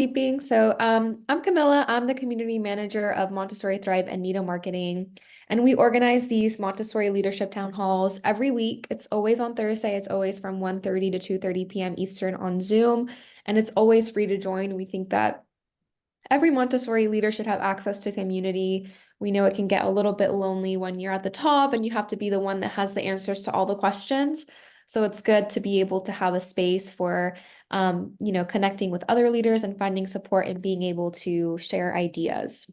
Keeping. I'm Camilla. I'm the community manager of Montessori Thrive and Nido Marketing. And we organize these Montessori leadership town halls every week. It's always on Thursday. It's always from 1:30 to 2:30 p.m. Eastern on Zoom. And it's always free to join. We think that every Montessori leader should have access to community. We know it can get a little bit lonely when you're at the top and you have to be the one that has the answers to all the questions. So it's good to be able to have a space for, connecting with other leaders and finding support and being able to share ideas.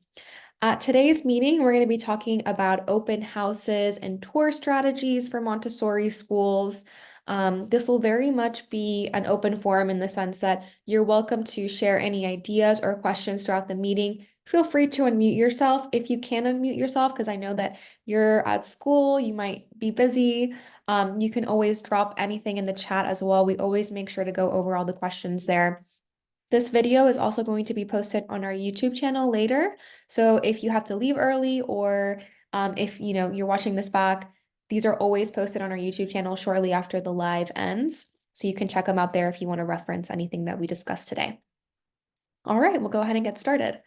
At today's meeting, we're going to be talking about open houses and tour strategies for Montessori schools. This will very much be an open forum in the sense that you're welcome to share any ideas or questions throughout the meeting. Feel free to unmute yourself if you can unmute yourself, because I know that you're at school, you might be busy. You can always drop anything in the chat as well. We always make sure to go over all the questions there. This video is also going to be posted on our YouTube channel later. So if you have to leave early or if you're watching this back, these are always posted on our YouTube channel shortly after the live ends. So you can check them out there if you want to reference anything that we discussed today. All right, we'll go ahead and get started.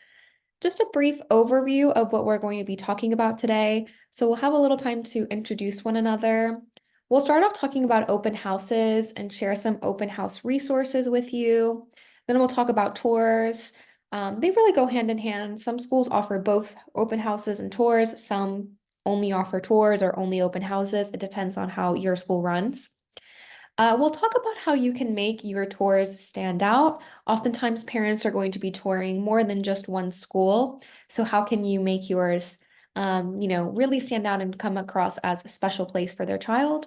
Just a brief overview of what we're going to be talking about today. So we'll have a little time to introduce one another. We'll start off talking about open houses and share some open house resources with you. Then we'll talk about tours. They really go hand in hand. Some schools offer both open houses and tours. Some only offer tours or only open houses. It depends on how your school runs. We'll talk about how you can make your tours stand out. Oftentimes, parents are going to be touring more than just one school. So how can you make yours, really stand out and come across as a special place for their child?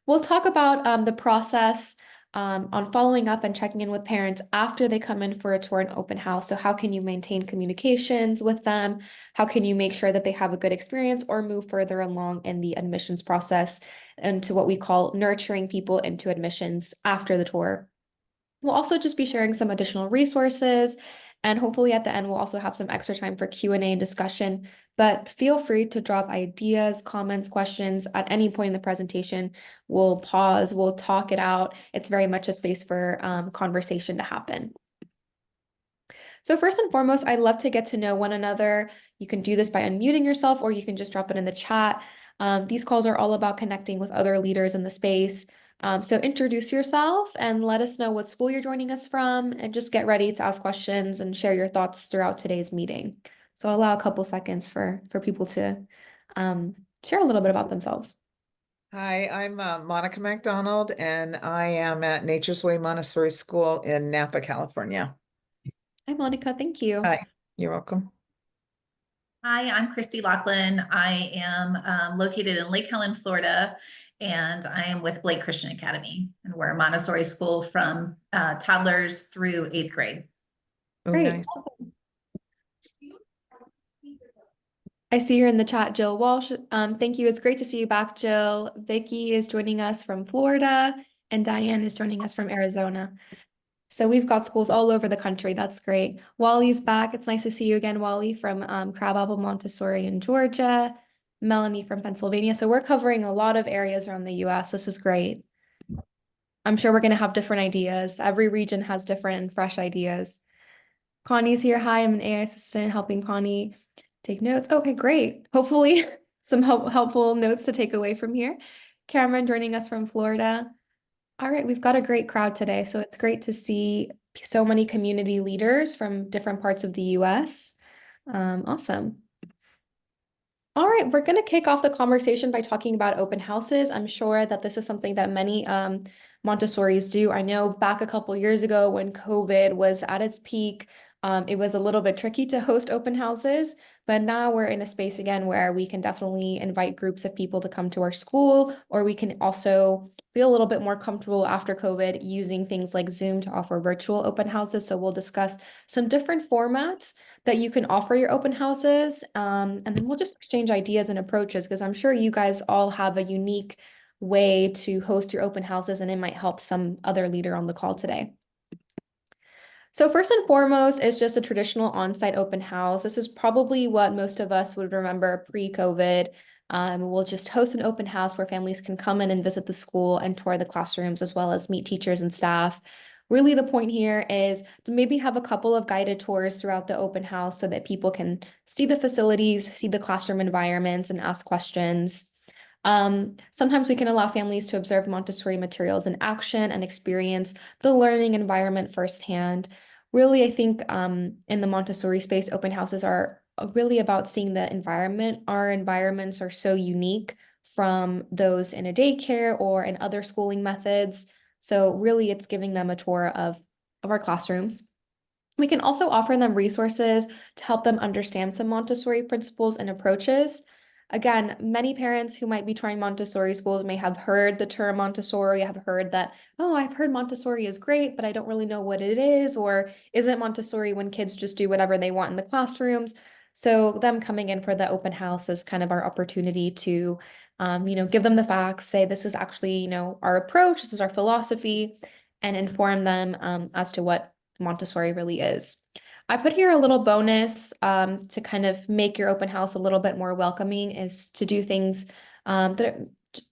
We'll talk about the process on following up and checking in with parents after they come in for a tour and open house. So how can you maintain communications with them? How can you make sure that they have a good experience or move further along in the admissions process into what we call nurturing people into admissions after the tour? We'll also just be sharing some additional resources, and hopefully at the end, we'll also have some extra time for Q&A and discussion, but feel free to drop ideas, comments, questions at any point in the presentation. We'll pause, we'll talk it out. It's very much a space for conversation to happen. So first and foremost, I'd love to get to know one another. You can do this by unmuting yourself, or you can just drop it in the chat. These calls are all about connecting with other leaders in the space. So introduce yourself and let us know what school you're joining us from, and just get ready to ask questions and share your thoughts throughout today's meeting. So I'll allow a couple seconds for people to share a little bit about themselves. Hi, I'm Monica McDonald, and I am at Nature's Way Montessori School in Napa, California. Hi, Monica. Thank you. Hi, you're welcome. Hi, I'm Christy Lachlan. I am located in Lake Helen, Florida, and I am with Blake Christian Academy, and we're a Montessori school from toddlers through 8th grade. Oh, Great. nice. I see you're in the chat, Jill Walsh. Thank you. It's great to see you back, Jill. Vicky is joining us from Florida, and Diane is joining us from Arizona. So we've got schools all over the country. That's great. Wally's back. It's nice to see you again, Wally, from Crabapple Montessori in Georgia. Melanie from Pennsylvania. So we're covering a lot of areas around the US. This is great. I'm sure we're going to have different ideas. Every region has different and fresh ideas. Connie's here. Hi, I'm an AI assistant helping Connie take notes. Okay, great. Hopefully some helpful notes to take away from here. Cameron joining us from Florida. All right, we've got a great crowd today, so it's great to see so many community leaders from different parts of the US. Awesome. All right, we're going to kick off the conversation by talking about open houses. I'm sure that this is something that many Montessoris do. I know back a couple years ago when COVID was at its peak, it was a little bit tricky to host open houses, but now we're in a space again where we can definitely invite groups of people to come to our school, or we can also feel a little bit more comfortable after COVID using things like Zoom to offer virtual open houses. So we'll discuss some different formats that you can offer your open houses, and then we'll just exchange ideas and approaches, because I'm sure you guys all have a unique way to host your open houses, and it might help some other leader on the call today. So first and foremost is just a traditional on-site open house. This is probably what most of us would remember pre-COVID. We'll just host an open house where families can come in and visit the school and tour the classrooms, as well as meet teachers and staff. Really, the point here is to maybe have a couple of guided tours throughout the open house so that people can see the facilities, see the classroom environments, and ask questions. Sometimes we can allow families to observe Montessori materials in action and experience the learning environment firsthand. Really, I think in the Montessori space, open houses are really about seeing the environment. Our environments are so unique from those in a daycare or in other schooling methods. So really, it's giving them a tour of our classrooms. We can also offer them resources to help them understand some Montessori principles and approaches. Again, many parents who might be trying Montessori schools may have heard the term Montessori, have heard that, oh, I've heard Montessori is great, but I don't really know what it is, or isn't Montessori when kids just do whatever they want in the classrooms? So them coming in for the open house is kind of our opportunity to, give them the facts, say this is actually, our approach, this is our philosophy, and inform them as to what Montessori really is. I put here a little bonus to kind of make your open house a little bit more welcoming is to do things that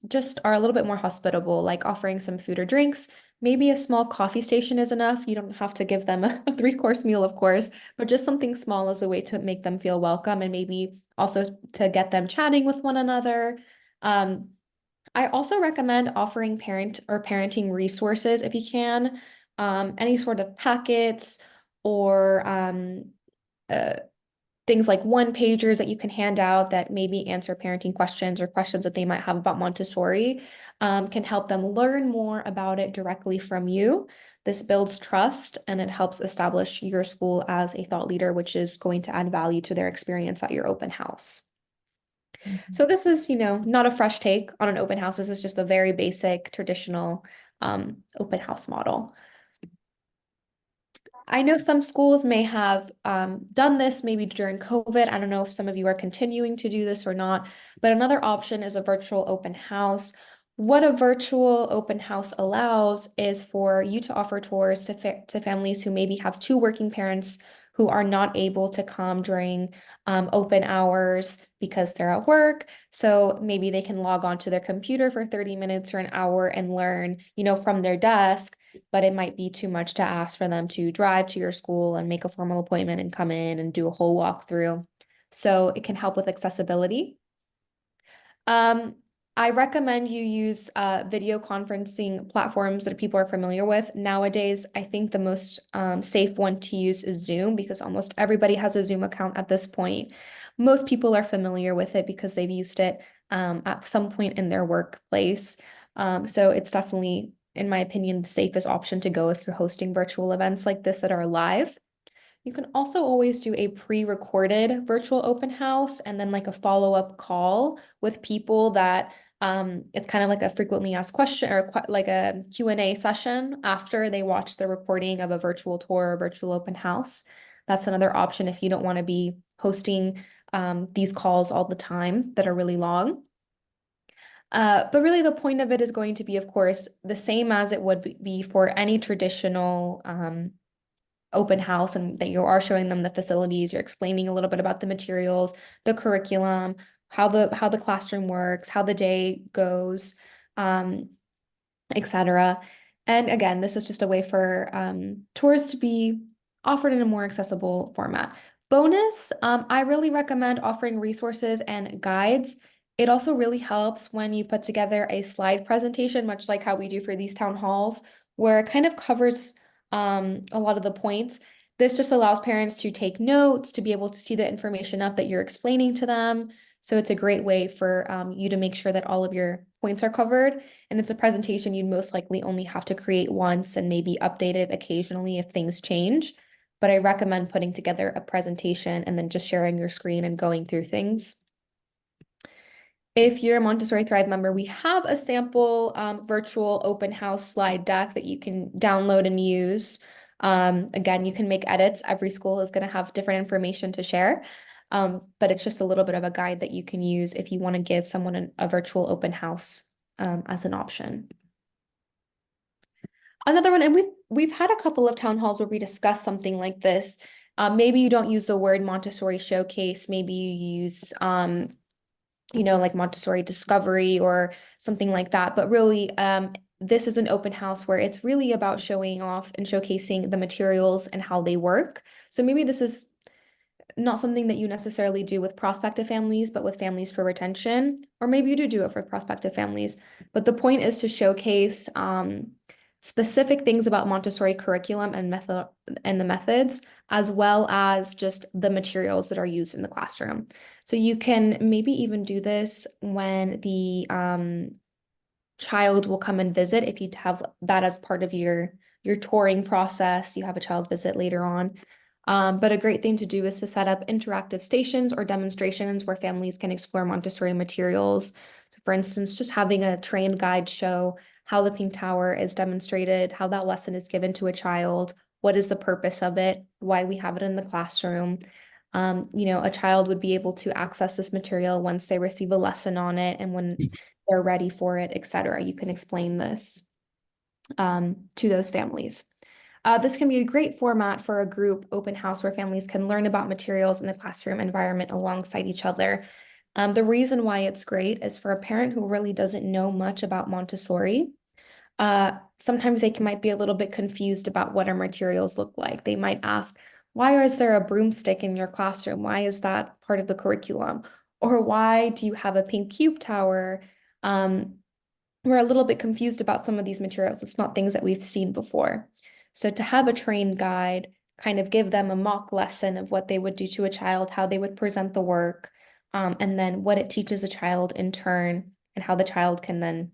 just are a little bit more hospitable, like offering some food or drinks. Maybe a small coffee station is enough. You don't have to give them a 3-course meal, of course, but just something small as a way to make them feel welcome and maybe also to get them chatting with one another. I also recommend offering parenting resources if you can, any sort of packets or uh, things like one-pagers that you can hand out that maybe answer parenting questions or questions that they might have about Montessori, can help them learn more about it directly from you. This builds trust and it helps establish your school as a thought leader, which is going to add value to their experience at your open house. So this is, not a fresh take on an open house. This is just a very basic traditional open house model. I know some schools may have done this maybe during COVID. I don't know if some of you are continuing to do this or not, but another option is a virtual open house. What a virtual open house allows is for you to offer tours to families who maybe have 2 working parents who are not able to come during open hours because they're at work. So maybe they can log on to their computer for 30 minutes or an hour and learn, from their desk, but it might be too much to ask for them to drive to your school and make a formal appointment and come in and do a whole walkthrough. So it can help with accessibility. I recommend you use video conferencing platforms that people are familiar with. Nowadays, I think the most safe one to use is Zoom because almost everybody has a Zoom account at this point. Most people are familiar with it because they've used it at some point in their workplace. So it's definitely, in my opinion, the safest option to go if you're hosting virtual events like this that are live. You can also always do a pre-recorded virtual open house and then like a follow-up call with people that it's kind of like a frequently asked question or like a Q&A session after they watch the recording of a virtual tour or virtual open house. That's another option if you don't want to be hosting these calls all the time that are really long. But really the point of it is going to be, of course, the same as it would be for any traditional open house, and that you are showing them the facilities, you're explaining a little bit about the materials, the curriculum, how the classroom works, how the day goes, etc. And again, this is just a way for tours to be offered in a more accessible format. Bonus, I really recommend offering resources and guides. It also really helps when you put together a slide presentation, much like how we do for these town halls, where it kind of covers a lot of the points. This just allows parents to take notes, to be able to see the information up that you're explaining to them. So it's a great way for you to make sure that all of your points are covered. And it's a presentation you'd most likely only have to create once and maybe update it occasionally if things change. But I recommend putting together a presentation and then just sharing your screen and going through things. If you're a Montessori Thrive member, we have a sample virtual open house slide deck that you can download and use. Again, you can make edits. Every school is going to have different information to share, but it's just a little bit of a guide that you can use if you want to give someone a virtual open house as an option. Another one, and we've had a couple of town halls where we discuss something like this. Maybe you don't use the word Montessori showcase. Maybe you use like Montessori discovery or something like that. But really, this is an open house where it's really about showing off and showcasing the materials and how they work. So maybe this is not something that you necessarily do with prospective families, but with families for retention, or maybe you do it for prospective families. But the point is to showcase specific things about Montessori curriculum and method and the methods, as well as just the materials that are used in the classroom. So you can maybe even do this when the child will come and visit. If you have that as part of your touring process, you have a child visit later on. But a great thing to do is to set up interactive stations or demonstrations where families can explore Montessori materials. So for instance, just having a trained guide show how the pink tower is demonstrated, how that lesson is given to a child, what is the purpose of it, why we have it in the classroom. A child would be able to access this material once they receive a lesson on it and when they're ready for it, etc. You can explain this to those families. This can be a great format for a group open house where families can learn about materials in the classroom environment alongside each other. The reason why it's great is for a parent who really doesn't know much about Montessori. Sometimes they might be a little bit confused about what our materials look like. They might ask, why is there a broomstick in your classroom? Why is that part of the curriculum? Or why do you have a pink cube tower? We're a little bit confused about some of these materials. It's not things that we've seen before. So to have a trained guide, kind of give them a mock lesson of what they would do to a child, how they would present the work, and then what it teaches a child in turn, and how the child can then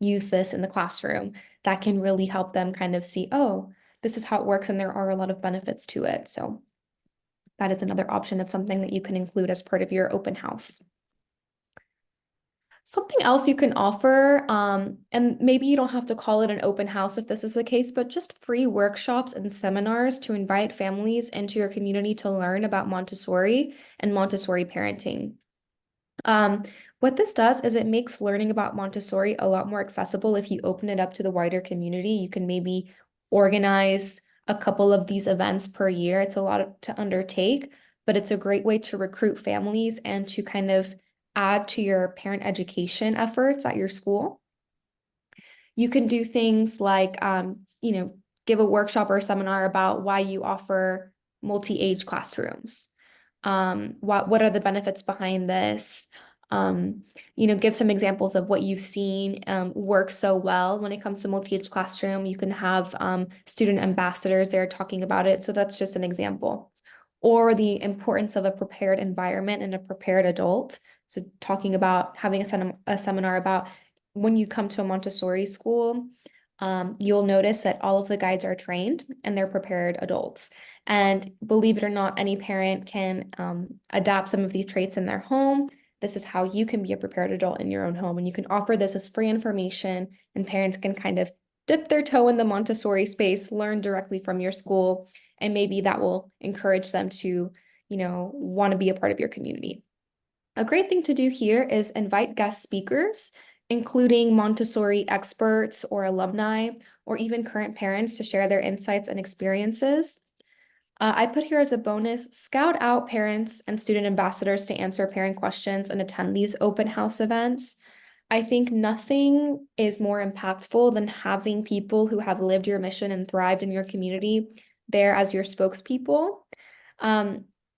use this in the classroom. That can really help them kind of see, oh, this is how it works, and there are a lot of benefits to it. So that is another option of something that you can include as part of your open house. Something else you can offer, and maybe you don't have to call it an open house if this is the case, but just free workshops and seminars to invite families into your community to learn about Montessori and Montessori parenting. What this does is it makes learning about Montessori a lot more accessible if you open it up to the wider community. You can maybe organize a couple of these events per year. It's a lot to undertake, but it's a great way to recruit families and to kind of add to your parent education efforts at your school. You can do things like, give a workshop or a seminar about why you offer multi-age classrooms. What are the benefits behind this? Give some examples of what you've seen work so well when it comes to multi-age classroom. You can have student ambassadors there talking about it. So that's just an example. Or the importance of a prepared environment and a prepared adult. So talking about having a seminar about when you come to a Montessori school, you'll notice that all of the guides are trained and they're prepared adults. And believe it or not, any parent can adapt some of these traits in their home. This is how you can be a prepared adult in your own home. And you can offer this as free information, and parents can kind of dip their toe in the Montessori space, learn directly from your school, and maybe that will encourage them to, want to be a part of your community. A great thing to do here is invite guest speakers, including Montessori experts or alumni, or even current parents to share their insights and experiences. I put here as a bonus, scout out parents and student ambassadors to answer parent questions and attend these open house events. I think nothing is more impactful than having people who have lived your mission and thrived in your community there as your spokespeople.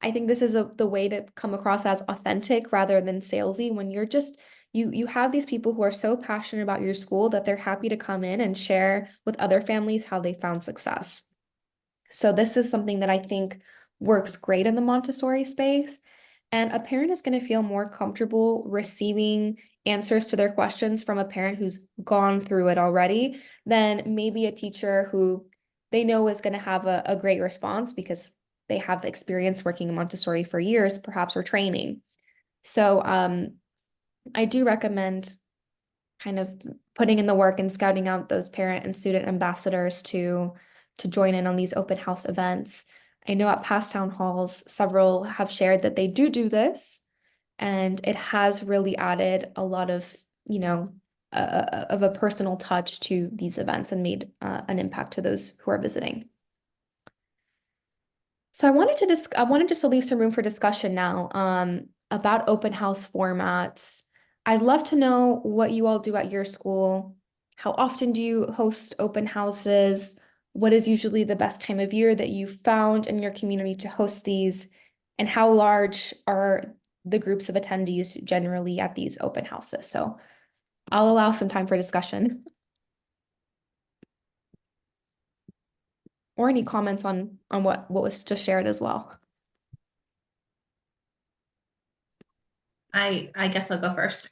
I think this is the way to come across as authentic rather than salesy when you're just you have these people who are so passionate about your school that they're happy to come in and share with other families how they found success. So this is something that I think works great in the Montessori space. And a parent is going to feel more comfortable receiving answers to their questions from a parent who's gone through it already than maybe a teacher who they know is going to have a great response because they have experience working in Montessori for years, perhaps, or training. So I do recommend kind of putting in the work and scouting out those parent and student ambassadors to join in on these open house events. I know at past town halls, several have shared that they do this, and it has really added a lot of, of a personal touch to these events and made an impact to those who are visiting. So I wanted just to leave some room for discussion now about open house formats. I'd love to know what you all do at your school, How often do you host open houses? What is usually the best time of year that you found in your community to host these? And how large are the groups of attendees generally at these open houses? So I'll allow some time for discussion. Or any comments on what was just shared as well. I guess I'll go first.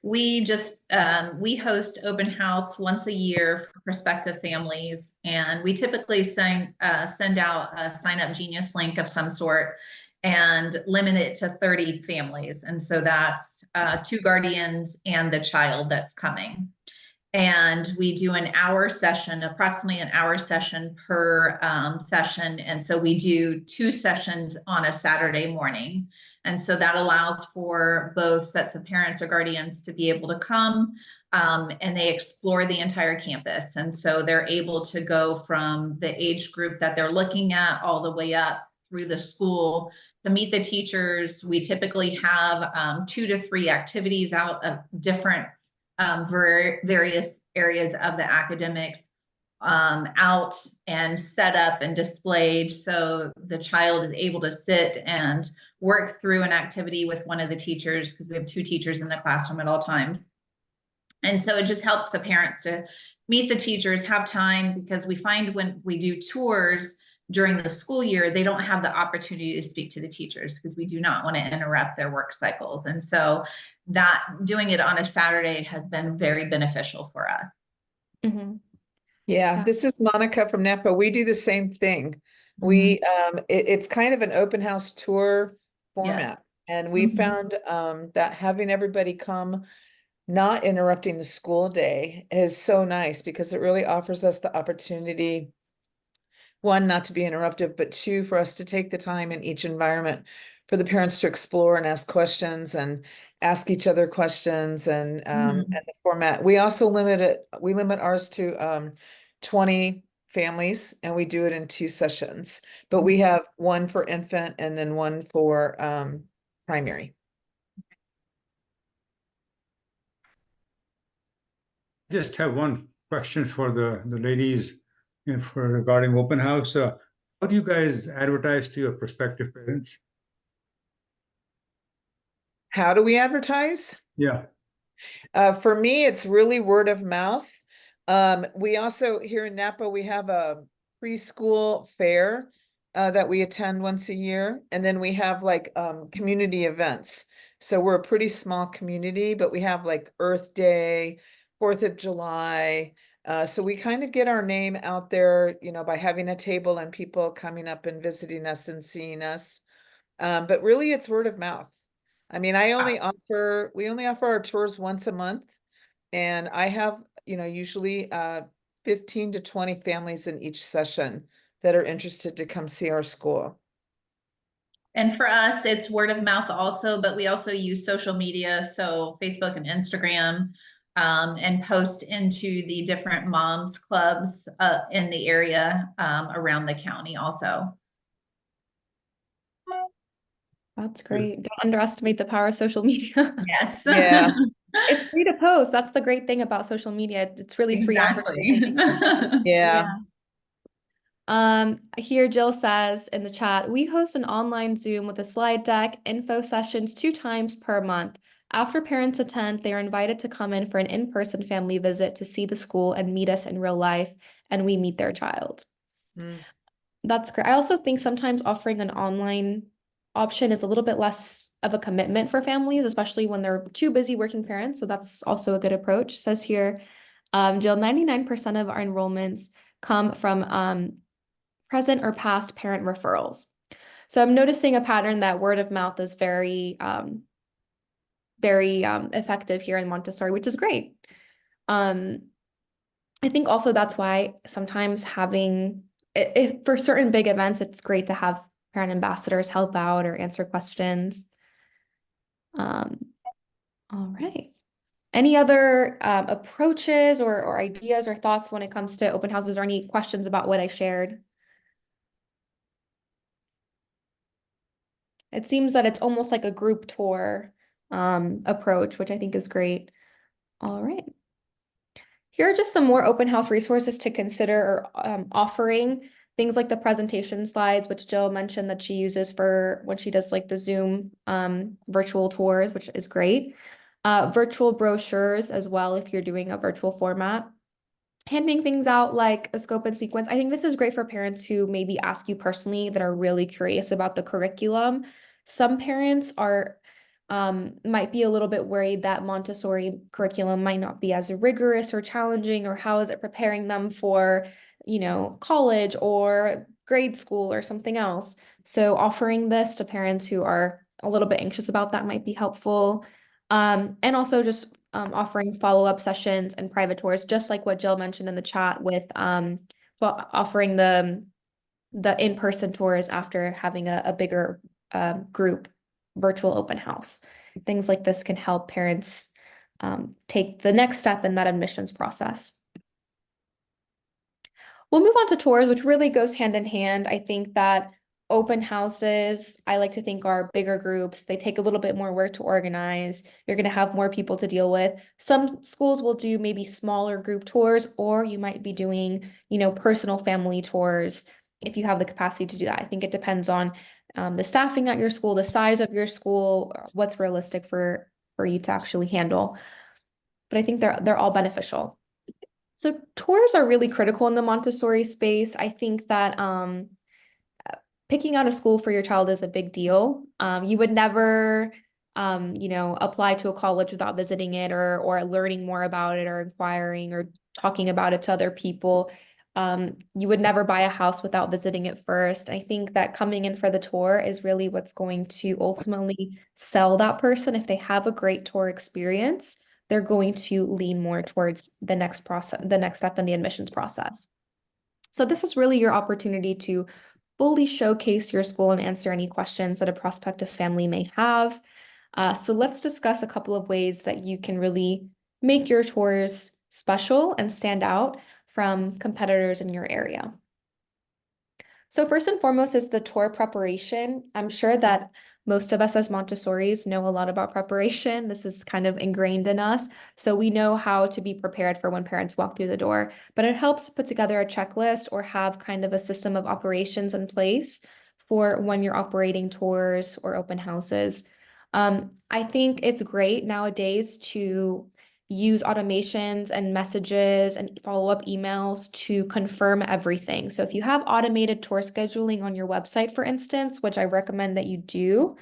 We host open house once a year for prospective families, and we typically send out a sign up genius link of some sort and limit it to 30 families. And so that's 2 guardians and the child that's coming. And we do an hour session, approximately an hour session per session. And so we do 2 sessions on a Saturday morning. And so that allows for both sets of parents or guardians to be able to come, and they explore the entire campus. And so they're able to go from the age group that they're looking at all the way up through the school to meet the teachers. We typically have 2 to 3 activities out of different various areas of the academics out and set up and displayed, so the child is able to sit and work through an activity with one of the teachers, because we have 2 teachers in the classroom at all times. And so it just helps the parents to meet the teachers, have time, because we find when we do tours during the school year, they don't have the opportunity to speak to the teachers because we do not want to interrupt their work cycles. And so that doing it on a Saturday has been very beneficial for us. Mm-hmm. Yeah, Yeah. this is Monica from Napa. We do the same thing. We it's kind of an open house tour format. And we Mhm. found that having everybody come, not interrupting the school day, is so nice because it really offers us the opportunity, one, not to be interruptive, but 2, for us to take the time in each environment for the parents to explore and ask questions and ask each other questions, and the format. We also limit ours to 20 families, and we do it in 2 sessions, but we have one for infant and then one for primary. Just have one question for the ladies, for regarding open house. How do you guys advertise to your prospective parents? How do we advertise? Yeah. For me, it's really word of mouth. We also, here in Napa, we have a preschool fair that we attend once a year. And then we have like community events. So we're a pretty small community, but we have like Earth Day, 4th of July. So we kind of get our name out there, by having a table and people coming up and visiting us and seeing us. But really it's word of mouth. I mean, we only offer our tours once a month, and I have, usually 15 to 20 families in each session that are interested to come see our school. And for us, it's word of mouth also, but we also use social media, so Facebook and Instagram, and post into the different moms clubs in the area around the county also. That's great. Don't underestimate the power of social media. Yes. Yeah. It's free to post. That's the great thing about social media. It's really free Exactly. advertising. Yeah. Here Jill says in the chat, we host an online Zoom with a slide deck, info sessions 2 times per month. After parents attend, they are invited to come in for an in-person family visit to see the school and meet us in real life, and we meet their child. That's great. I also think sometimes offering an online option is a little bit less of a commitment for families, especially when they're too busy working parents. So that's also a good approach. It says here, Jill, 99% of our enrollments come from present or past parent referrals. So I'm noticing a pattern that word of mouth is very effective here in Montessori, which is great. I think also that's why sometimes if for certain big events, it's great to have parent ambassadors help out or answer questions. All right. Any other approaches or ideas or thoughts when it comes to open houses, or any questions about what I shared? It seems that it's almost like a group tour approach, which I think is great. All right. Here are just some more open house resources to consider or offering. Things like the presentation slides, which Jill mentioned that she uses for when she does like the Zoom virtual tours, which is great. Virtual brochures as well if you're doing a virtual format. Handing things out like a scope and sequence. I think this is great for parents who maybe ask you personally that are really curious about the curriculum. Some parents are might be a little bit worried that Montessori curriculum might not be as rigorous or challenging, or how is it preparing them for, college or grade school or something else. So offering this to parents who are a little bit anxious about that might be helpful. And also just offering follow-up sessions and private tours, just like what Jill mentioned in the chat with offering the in-person tours after having a bigger group virtual open house. Things like this can help parents take the next step in that admissions process. We'll move on to tours, which really goes hand in hand. I think that open houses, I like to think, are bigger groups. They take a little bit more work to organize. You're going to have more people to deal with. Some schools will do maybe smaller group tours, or you might be doing, personal family tours if you have the capacity to do that. I think it depends on the staffing at your school, the size of your school, what's realistic for you to actually handle. But I think they're all beneficial. So tours are really critical in the Montessori space. I think that picking out a school for your child is a big deal. You would never, apply to a college without visiting it or learning more about it or inquiring or talking about it to other people. You would never buy a house without visiting it first. I think that coming in for the tour is really what's going to ultimately sell that person. If they have a great tour experience, they're going to lean more towards the next step in the admissions process. So this is really your opportunity to fully showcase your school and answer any questions that a prospective family may have. So let's discuss a couple of ways that you can really make your tours special and stand out from competitors in your area. So first and foremost is the tour preparation. I'm sure that most of us as Montessoris know a lot about preparation. This is kind of ingrained in us. So we know how to be prepared for when parents walk through the door, but it helps put together a checklist or have kind of a system of operations in place for when you're operating tours or open houses. I think it's great nowadays to use automations and messages and follow-up emails to confirm everything. So if you have automated tour scheduling on your website, for instance, which I recommend that you do,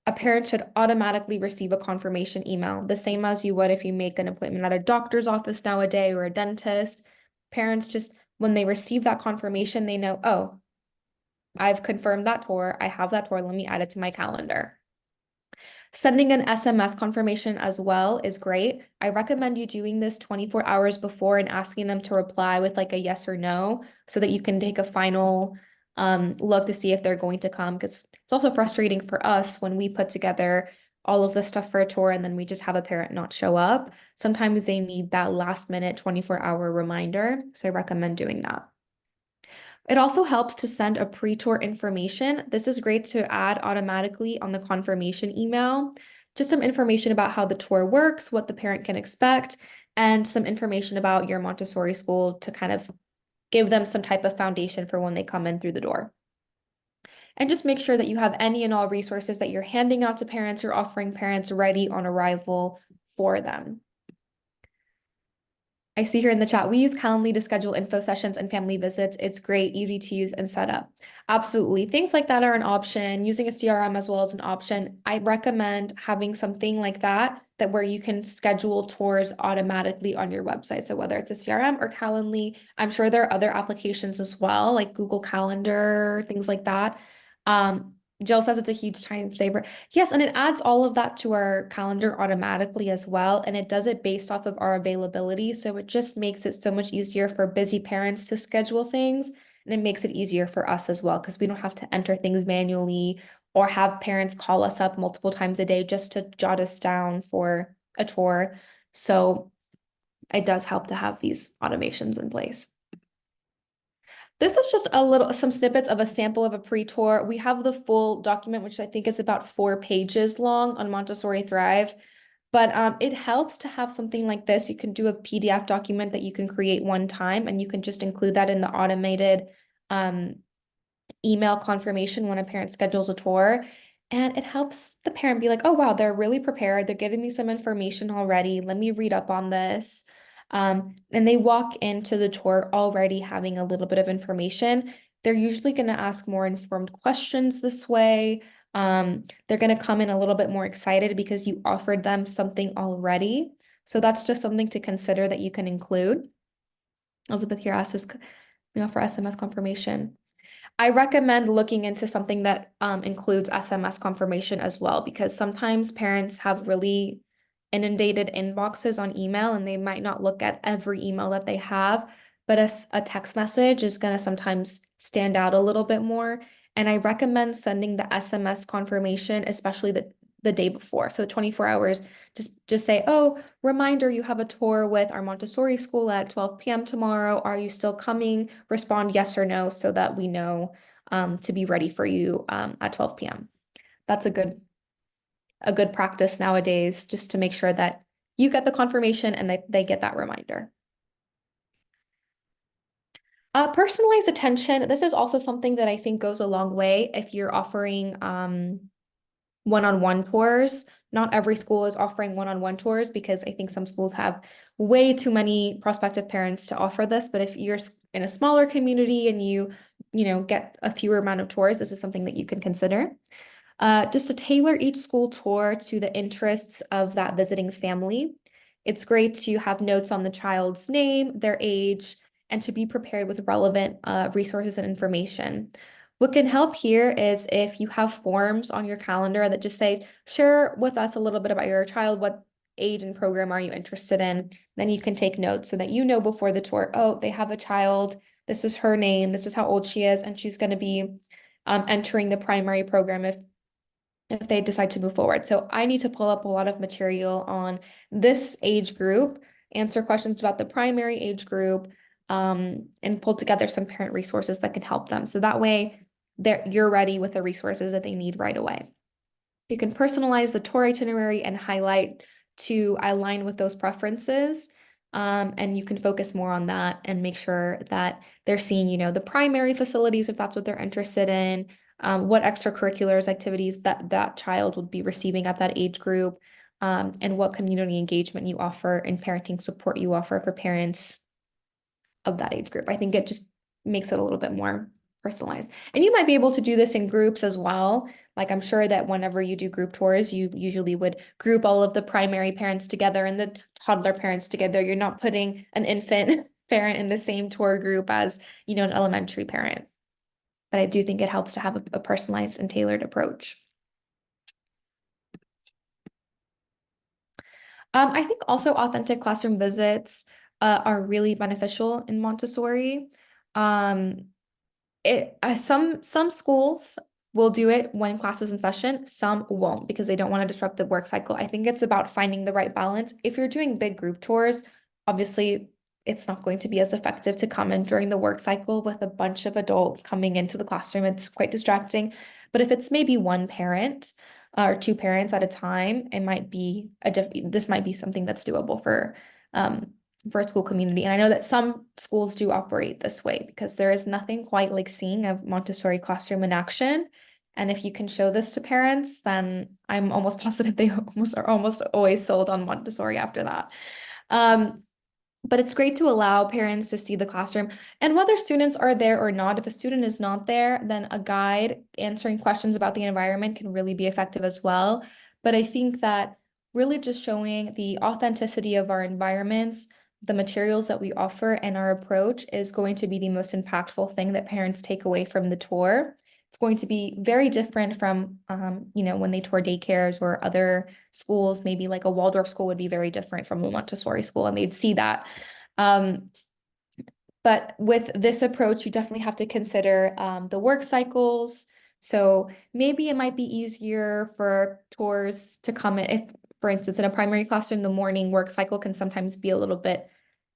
a parent should automatically receive a confirmation email, the same as you would if you make an appointment at a doctor's office nowadays or a dentist. Parents just, when they receive that confirmation, they know, oh, I've confirmed that tour. I have that tour. Let me add it to my calendar. Sending an SMS confirmation as well is great. I recommend you doing this 24 hours before and asking them to reply with like a yes or no so that you can take a final look to see if they're going to come, because it's also frustrating for us when we put together all of the stuff for a tour and then we just have a parent not show up. Sometimes they need that last minute 24-hour reminder. So I recommend doing that. It also helps to send a pre-tour information. This is great to add automatically on the confirmation email. Just some information about how the tour works, what the parent can expect, and some information about your Montessori school to kind of give them some type of foundation for when they come in through the door. And just make sure that you have any and all resources that you're handing out to parents or offering parents ready on arrival for them. I see here in the chat, we use Calendly to schedule info sessions and family visits. It's great, easy to use and set up. Absolutely. Things like that are an option. Using a CRM as well as an option. I recommend having something like that where you can schedule tours automatically on your website. So whether it's a CRM or Calendly, I'm sure there are other applications as well, like Google Calendar, things like that. Jill says it's a huge time saver. Yes, and it adds all of that to our calendar automatically as well. And it does it based off of our availability. So it just makes it so much easier for busy parents to schedule things. And it makes it easier for us as well, because we don't have to enter things manually or have parents call us up multiple times a day just to jot us down for a tour. So it does help to have these automations in place. This is just some snippets of a sample of a pre-tour. We have the full document, which I think is about 4 pages long on Montessori Thrive. But it helps to have something like this. You can do a PDF document that you can create one time, and you can just include that in the automated email confirmation when a parent schedules a tour. And it helps the parent be like, oh, wow, they're really prepared. They're giving me some information already. Let me read up on this. And they walk into the tour already having a little bit of information. They're usually going to ask more informed questions this way. They're going to come in a little bit more excited because you offered them something already. So that's just something to consider that you can include. Elizabeth here asks, we offer SMS confirmation. I recommend looking into something that includes SMS confirmation as well, because sometimes parents have really inundated inboxes on email and they might not look at every email that they have, but a text message is going to sometimes stand out a little bit more. And I recommend sending the SMS confirmation, especially the day before. So 24 hours, just say, oh, reminder, you have a tour with our Montessori school at 12 p.m. tomorrow. Are you still coming? Respond yes or no so that we know to be ready for you at 12 p.m. That's a good practice nowadays, just to make sure that you get the confirmation and they get that reminder. Personalized attention. This is also something that I think goes a long way if you're offering one-on-one tours. Not every school is offering one-on-one tours because I think some schools have way too many prospective parents to offer this. But if you're in a smaller community and you get a fewer amount of tours, this is something that you can consider. Just to tailor each school tour to the interests of that visiting family. It's great to have notes on the child's name, their age, and to be prepared with relevant resources and information. What can help here is if you have forms on your calendar that just say, share with us a little bit about your child, what age and program are you interested in? Then you can take notes so that you know before the tour, oh, they have a child, this is her name, this is how old she is, and she's going to be entering the primary program if they decide to move forward. So I need to pull up a lot of material on this age group, answer questions about the primary age group, and pull together some parent resources that can help them. So that way you're ready with the resources that they need right away. You can personalize the tour itinerary and highlight to align with those preferences. And you can focus more on that and make sure that they're seeing, the primary facilities if that's what they're interested in, what extracurriculars activities that child would be receiving at that age group, and what community engagement you offer and parenting support you offer for parents of that age group. I think it just makes it a little bit more personalized. And you might be able to do this in groups as well. Like I'm sure that whenever you do group tours, you usually would group all of the primary parents together and the toddler parents together. You're not putting an infant parent in the same tour group as, an elementary parent. But I do think it helps to have a personalized and tailored approach. I think also authentic classroom visits are really beneficial in Montessori. Some schools will do it when class is in session, some won't because they don't want to disrupt the work cycle. I think it's about finding the right balance. If you're doing big group tours, obviously it's not going to be as effective to come in during the work cycle with a bunch of adults coming into the classroom. It's quite distracting. But if it's maybe one parent or two parents at a time, it might be this might be something that's doable for a school community. And I know that some schools do operate this way because there is nothing quite like seeing a Montessori classroom in action. And if you can show this to parents, then I'm almost positive they are almost always sold on Montessori after that. But it's great to allow parents to see the classroom and whether students are there or not. If a student is not there, then a guide answering questions about the environment can really be effective as well. But I think that really just showing the authenticity of our environments, the materials that we offer, and our approach is going to be the most impactful thing that parents take away from the tour. It's going to be very different from, when they tour daycares or other schools. Maybe like a Waldorf school would be very different from a Montessori school, and they'd see that. But with this approach, you definitely have to consider the work cycles. So maybe it might be easier for tours to come in if, for instance, in a primary classroom, the morning work cycle can sometimes be a little bit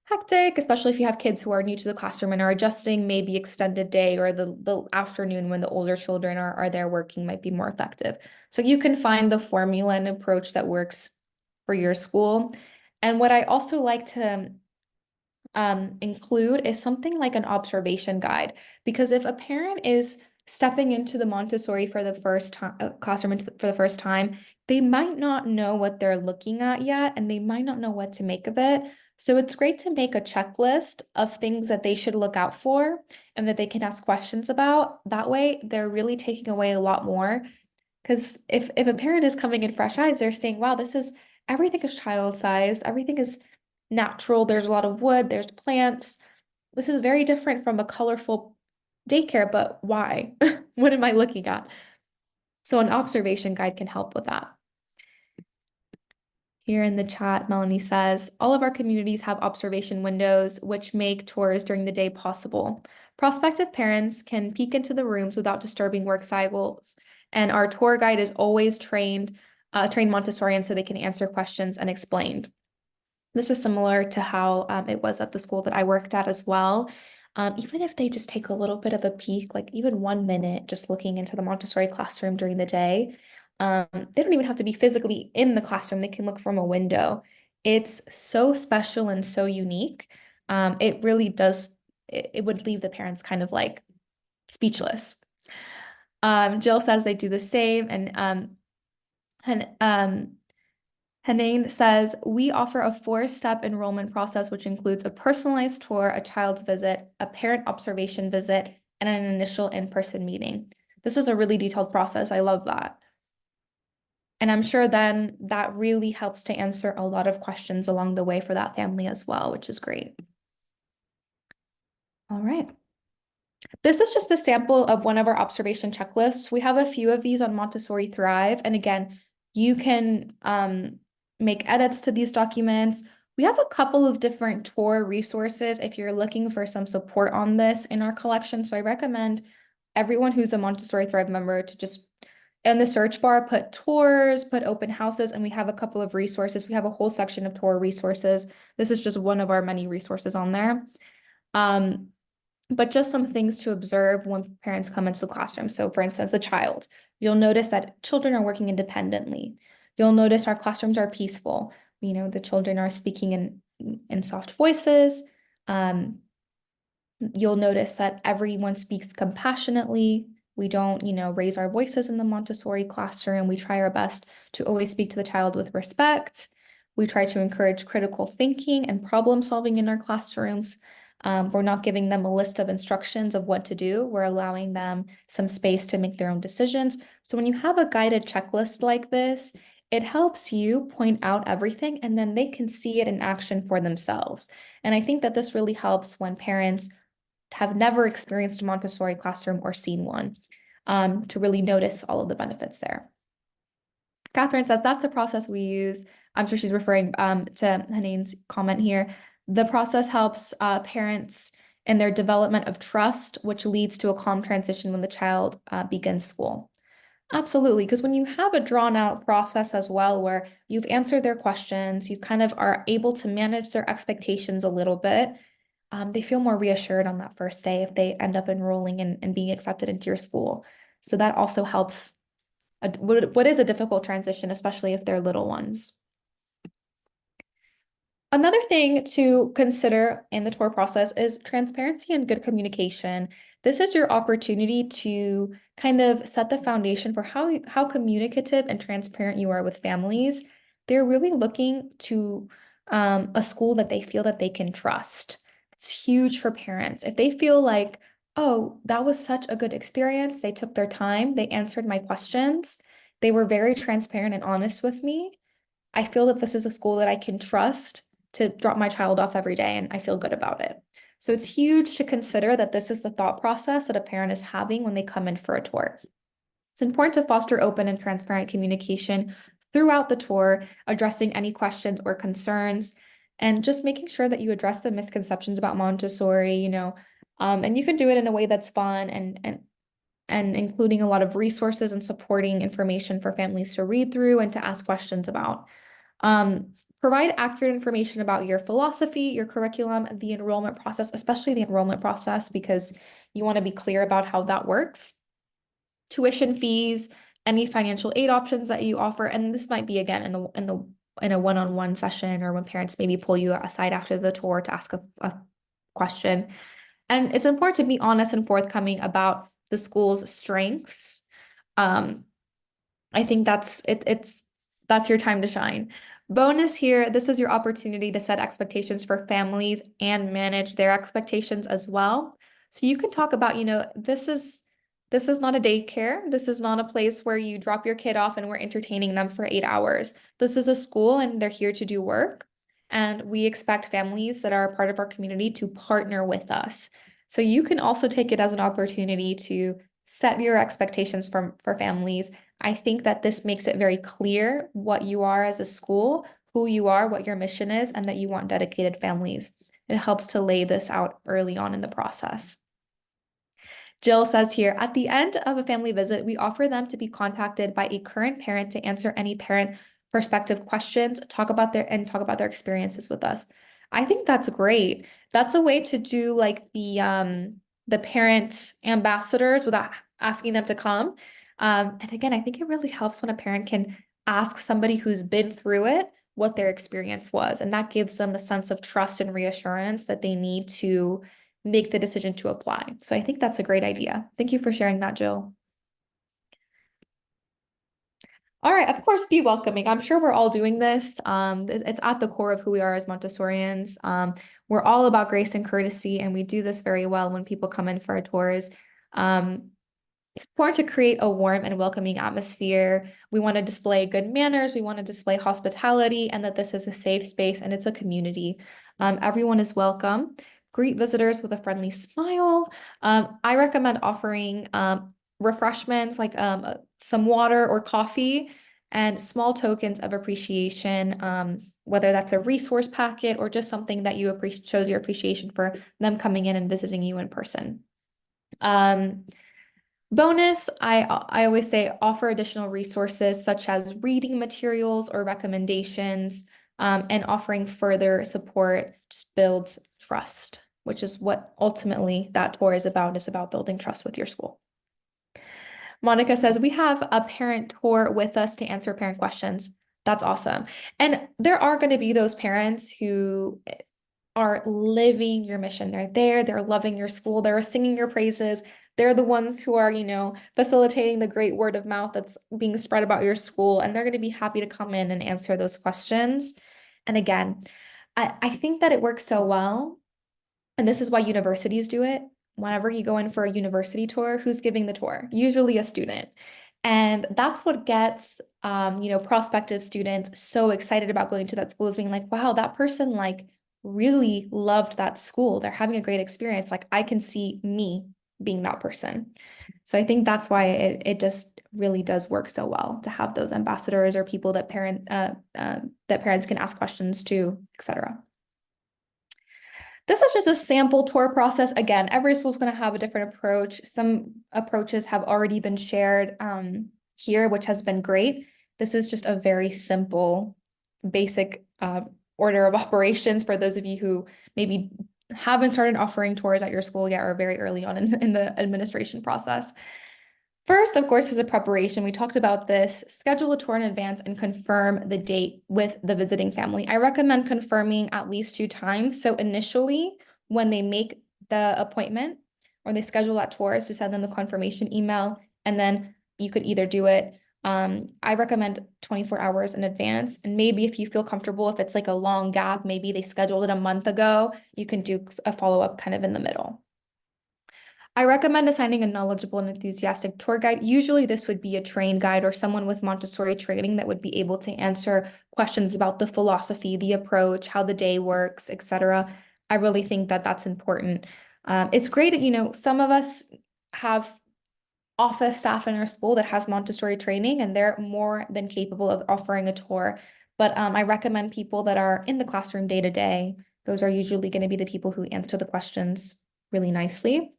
hectic, especially if you have kids who are new to the classroom and are adjusting. Maybe extended day or the afternoon when the older children are there working might be more effective. So you can find the formula and approach that works for your school. And what I also like to include is something like an observation guide, because if a parent is stepping into the Montessori for the first time, classroom for the first time, they might not know what they're looking at yet, and they might not know what to make of it. So it's great to make a checklist of things that they should look out for and that they can ask questions about. That way, they're really taking away a lot more. Because if a parent is coming in fresh eyes, they're saying, wow, everything is child size, everything is natural, there's a lot of wood, there's plants. This is very different from a colorful daycare, but why? What am I looking at? So an observation guide can help with that. Here in the chat, Melanie says, all of our communities have observation windows, which make tours during the day possible. Prospective parents can peek into the rooms without disturbing work cycles, and our tour guide is always trained Montessorian, so they can answer questions and explained. This is similar to how it was at the school that I worked at as well. Even if they just take a little bit of a peek, like even 1 minute, just looking into the Montessori classroom during the day, they don't even have to be physically in the classroom. They can look from a window. It's so special and so unique. It really does, it would leave the parents kind of like speechless. Jill says they do the same, and Hanane says, we offer a 4-step enrollment process, which includes a personalized tour, a child's visit, a parent observation visit, and an initial in-person meeting. This is a really detailed process. I love that. And I'm sure then that really helps to answer a lot of questions along the way for that family as well, which is great. All right. This is just a sample of one of our observation checklists. We have a few of these on Montessori Thrive. And again, you can make edits to these documents. We have a couple of different tour resources if you're looking for some support on this in our collection. So I recommend everyone who's a Montessori Thrive member to just, in the search bar, put tours, put open houses, and we have a couple of resources. We have a whole section of tour resources. This is just one of our many resources on there. But just some things to observe when parents come into the classroom. So for instance, a child, you'll notice that children are working independently. You'll notice our classrooms are peaceful. You know, the children are speaking in soft voices. You'll notice that everyone speaks compassionately. We don't, raise our voices in the Montessori classroom. We try our best to always speak to the child with respect. We try to encourage critical thinking and problem solving in our classrooms. We're not giving them a list of instructions of what to do. We're allowing them some space to make their own decisions. So when you have a guided checklist like this, it helps you point out everything, and then they can see it in action for themselves. And I think that this really helps when parents have never experienced a Montessori classroom or seen one, to really notice all of the benefits there. Catherine said that's a process we use. I'm sure she's referring to Hanane's comment here. The process helps parents in their development of trust, which leads to a calm transition when the child begins school. Absolutely, because when you have a drawn out process as well, where you've answered their questions, you kind of are able to manage their expectations a little bit, they feel more reassured on that first day if they end up enrolling and being accepted into your school. So that also helps what is a difficult transition, especially if they're little ones. Another thing to consider in the tour process is transparency and good communication. This is your opportunity to kind of set the foundation for how communicative and transparent you are with families. They're really looking to a school that they feel that they can trust. It's huge for parents. If they feel like, oh, that was such a good experience, they took their time, they answered my questions, they were very transparent and honest with me, I feel that this is a school that I can trust to drop my child off every day, and I feel good about it. So it's huge to consider that this is the thought process that a parent is having when they come in for a tour. It's important to foster open and transparent communication throughout the tour, addressing any questions or concerns, and just making sure that you address the misconceptions about Montessori, and you can do it in a way that's fun and including a lot of resources and supporting information for families to read through and to ask questions about. Provide accurate information about your philosophy, your curriculum, the enrollment process, especially the enrollment process, because you want to be clear about how that works. Tuition fees, any financial aid options that you offer, and this might be again in the in a one-on-one session, or when parents maybe pull you aside after the tour to ask a question. And it's important to be honest and forthcoming about the school's strengths. I think that's your time to shine. Bonus here, this is your opportunity to set expectations for families and manage their expectations as well. So you can talk about, this is not a daycare. This is not a place where you drop your kid off and we're entertaining them for 8 hours. This is a school and they're here to do work. And we expect families that are a part of our community to partner with us. So you can also take it as an opportunity to set your expectations for families. I think that this makes it very clear what you are as a school, who you are, what your mission is, and that you want dedicated families. It helps to lay this out early on in the process. Jill says here, at the end of a family visit, we offer them to be contacted by a current parent to answer any parent perspective questions, talk about their experiences with us. I think that's great. That's a way to do like the parent ambassadors without asking them to come. And again, I think it really helps when a parent can ask somebody who's been through it what their experience was. And that gives them a sense of trust and reassurance that they need to make the decision to apply. So I think that's a great idea. Thank you for sharing that, Jill. All right, of course, be welcoming. I'm sure we're all doing this. It's at the core of who we are as Montessorians. We're all about grace and courtesy, and we do this very well when people come in for our tours. It's important to create a warm and welcoming atmosphere. We want to display good manners. We want to display hospitality, and that this is a safe space and it's a community. Everyone is welcome. Greet visitors with a friendly smile. I recommend offering refreshments like some water or coffee and small tokens of appreciation, whether that's a resource packet or just something that you shows your appreciation for them coming in and visiting you in person. Bonus, I always say offer additional resources such as reading materials or recommendations, and offering further support just builds trust, which is what ultimately that tour is about building trust with your school. Monica says, we have a parent tour with us to answer parent questions. That's awesome. And there are going to be those parents who are living your mission. They're there, they're loving your school, they're singing your praises. They're the ones who are, facilitating the great word of mouth that's being spread about your school. And they're going to be happy to come in and answer those questions. And again, I think that it works so well. And this is why universities do it. Whenever you go in for a university tour, who's giving the tour? Usually a student. And that's what gets, prospective students so excited about going to that school, is being like, wow, that person really loved that school. They're having a great experience. Like, I can see me being that person. So I think that's why it just really does work so well to have those ambassadors or people that parents can ask questions to, etc. This is just a sample tour process. Again, every school is going to have a different approach. Some approaches have already been shared here, which has been great. This is just a very simple, basic order of operations for those of you who maybe haven't started offering tours at your school yet or very early on in the administration process. First, of course, is a preparation. We talked about this. Schedule a tour in advance and confirm the date with the visiting family. I recommend confirming at least 2 times. So initially, when they make the appointment or they schedule that tour, is to send them the confirmation email, and then you could either do it. I recommend 24 hours in advance. And maybe if you feel comfortable, if it's like a long gap, maybe they scheduled it a month ago, you can do a follow-up kind of in the middle. I recommend assigning a knowledgeable and enthusiastic tour guide. Usually this would be a trained guide or someone with Montessori training that would be able to answer questions about the philosophy, the approach, how the day works, etc. I really think that that's important. It's great, some of us have office staff in our school that has Montessori training, and they're more than capable of offering a tour. But I recommend people that are in the classroom day to day. Those are usually going to be the people who answer the questions really nicely.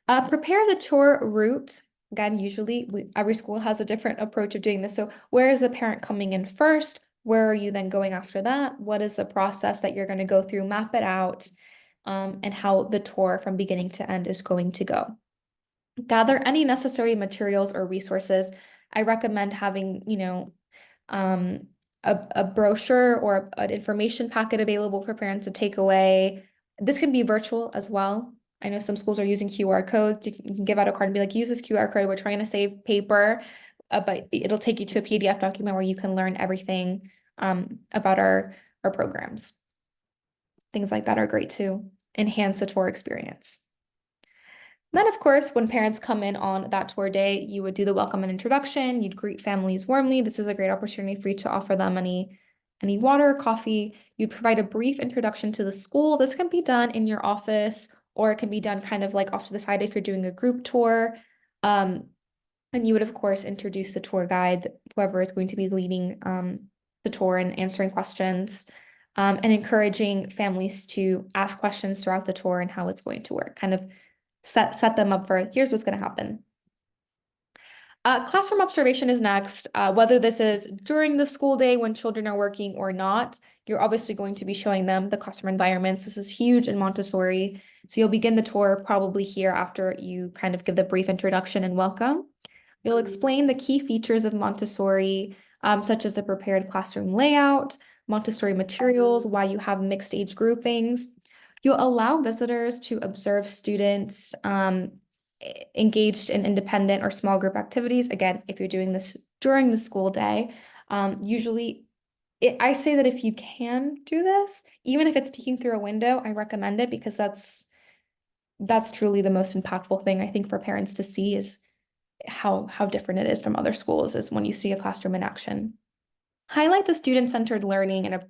Prepare the tour route. Again, usually every school has a different approach of doing this. So where is the parent coming in first? Where are you then going after that? What is the process that you're going to go through? Map it out, and how the tour from beginning to end is going to go. Gather any necessary materials or resources. I recommend having, a brochure or an information packet available for parents to take away. This can be virtual as well. I know some schools are using QR codes. You can give out a card and be like, use this QR code. We're trying to save paper, but it'll take you to a PDF document where you can learn everything about our programs. Things like that are great to enhance the tour experience. Then, of course, when parents come in on that tour day, you would do the welcome and introduction. You'd greet families warmly. This is a great opportunity for you to offer them any water, coffee. You'd provide a brief introduction to the school. This can be done in your office, or it can be done kind of like off to the side if you're doing a group tour. And you would, of course, introduce the tour guide, whoever is going to be leading the tour and answering questions, and encouraging families to ask questions throughout the tour and how it's going to work. Kind of set them up for, here's what's going to happen. Classroom observation is next. Whether this is during the school day when children are working or not, you're obviously going to be showing them the classroom environments. This is huge in Montessori. So you'll begin the tour probably here after you kind of give the brief introduction and welcome. You'll explain the key features of Montessori, such as the prepared classroom layout, Montessori materials, why you have mixed age groupings. You'll allow visitors to observe students engaged in independent or small group activities. Again, if you're doing this during the school day, usually I say that if you can do this, even if it's peeking through a window, I recommend it because that's truly the most impactful thing I think for parents to see is how different it is from other schools is when you see a classroom in action. Highlight the student-centered learning and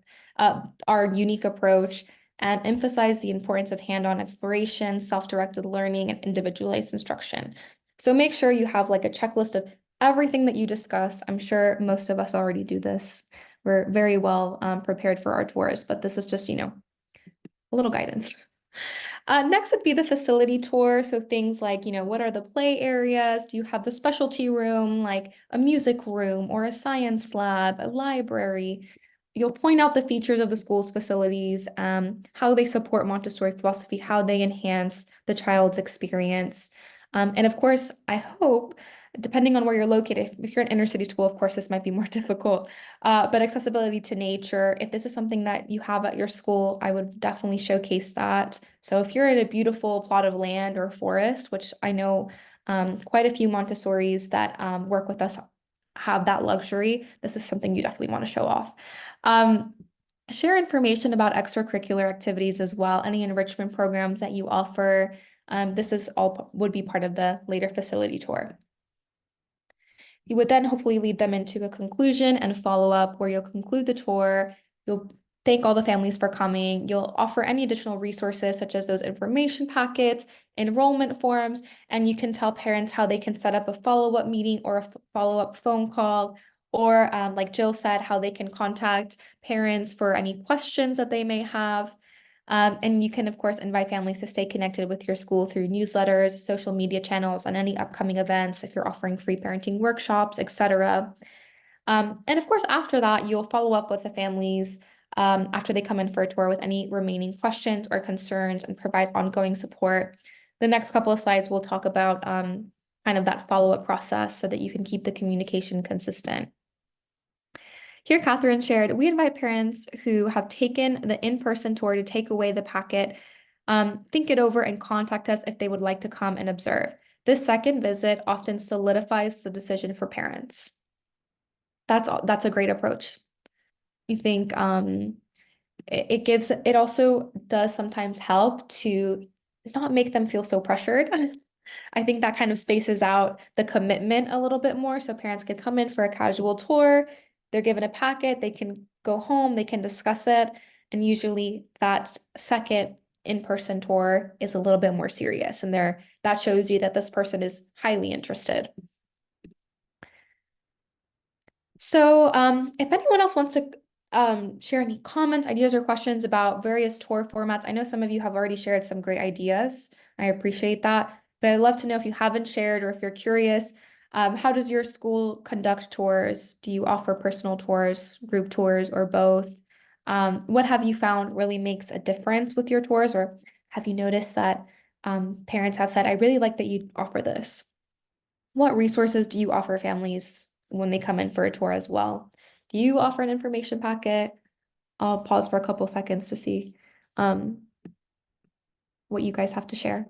our unique approach, and emphasize the importance of hands-on exploration, self-directed learning, and individualized instruction. So make sure you have like a checklist of everything that you discuss. I'm sure most of us already do this. We're very well prepared for our tours, but this is just, a little guidance. Next would be the facility tour. So things like, what are the play areas? Do you have the specialty room, like a music room or a science lab, a library? You'll point out the features of the school's facilities, how they support Montessori philosophy, how they enhance the child's experience. And of course, I hope, depending on where you're located, if you're an inner city school, of course, this might be more difficult, but accessibility to nature, if this is something that you have at your school, I would definitely showcase that. So if you're in a beautiful plot of land or forest, which I know quite a few Montessoris that work with us have that luxury, this is something you definitely want to show off. Share information about extracurricular activities as well, any enrichment programs that you offer. This is all would be part of the later facility tour. You would then hopefully lead them into a conclusion and follow up where you'll conclude the tour. You'll thank all the families for coming. You'll offer any additional resources such as those information packets, enrollment forms, and you can tell parents how they can set up a follow-up meeting or a follow-up phone call, or like Jill said, how they can contact parents for any questions that they may have. And you can, of course, invite families to stay connected with your school through newsletters, social media channels, and any upcoming events if you're offering free parenting workshops, etc. And of course, after that, you'll follow up with the families after they come in for a tour with any remaining questions or concerns and provide ongoing support. The next couple of slides will talk about kind of that follow-up process so that you can keep the communication consistent. Here, Catherine shared, we invite parents who have taken the in-person tour to take away the packet, think it over and contact us if they would like to come and observe. This second visit often solidifies the decision for parents. That's a great approach. I think it also does sometimes help to not make them feel so pressured. I think that kind of spaces out the commitment a little bit more so parents can come in for a casual tour. They're given a packet, they can go home, they can discuss it, and usually that second in-person tour is a little bit more serious, and that shows you that this person is highly interested. So if anyone else wants to share any comments, ideas, or questions about various tour formats, I know some of you have already shared some great ideas. I appreciate that, but I'd love to know if you haven't shared or if you're curious. How does your school conduct tours? Do you offer personal tours, group tours, or both? What have you found really makes a difference with your tours? Or have you noticed that parents have said, I really like that you offer this? What resources do you offer families when they come in for a tour as well? you offer an information packet. I'll pause for a couple seconds to see what you guys have to share.